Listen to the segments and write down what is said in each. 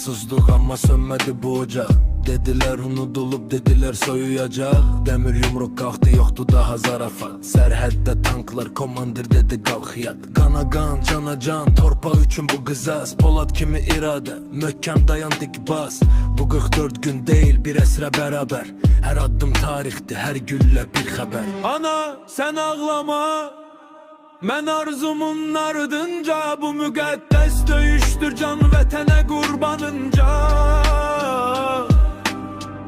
sustuk ama sönmedi bu ocak. Dediler unudulup dediler soyuyacak. Demir yumruk kalktı yoktu daha zarafat. Serhette tanklar komandir dedi kalk yat. Kana kan cana can torpaq üçün bu qızas. Polat kimi irade möhkəm dayan dik bas. Bu 44 gün değil bir əsrə beraber. Her addım tarixdir her güllə bir xəbər. Ana sen ağlama, mən arzumun ardınca. Bu müqəddəs döyüşdür can vətənə qurbanınca.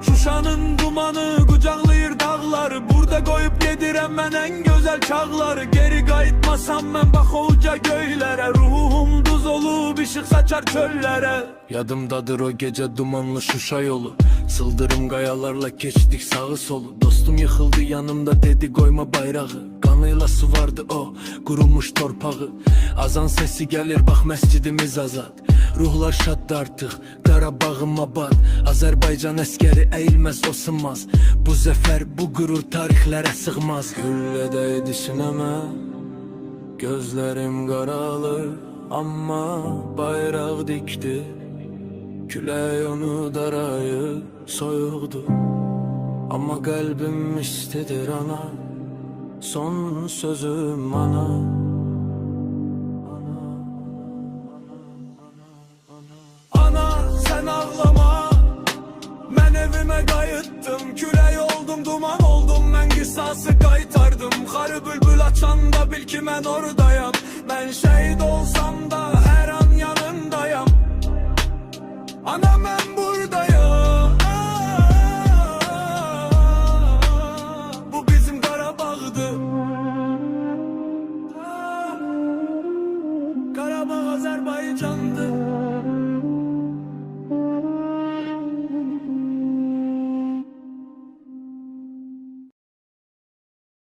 Şuşanın dumanı qucaqlayır dağları. Burada qoyub gedirəm mən ən gözəl çağları. Geri qayıtmasam mən bax oca göylərə. Ruhum duz olub işıq saçar çöllərə. Yadımdadır o gece dumanlı Şuşa yolu. Sıldırım qayalarla keçdik sağı solu. Dostum yıxıldı yanımda dedi koyma bayrağı. Kanıyla su vardı o qurumuş torpağı. Azan sesi gəlir bax məscidimiz azad. Ruhlar şaddı artıq Qarabağım abad. Azərbaycan əskəri əyilməz o sınmaz. Bu zəfər bu qürur tarixlərə sığmaz. Güllə dəydi sinəmə, gözlərim qaralır. Amma bayraq dikdi, külək onu darayır. Soyuqdur amma qəlbim istidir ana. Son sözüm ana. Ana sen ağlama, mən evime qayıtdım. Külək oldum duman oldum, mən qisası qaytardım. Xarı bülbül açanda bil ki mən oradayam. Mən şəhid olsam da hər an yanındayam. Ana mən buradayam. Bu bizim Qarabağdır. Qarabağ Azərbaycandır.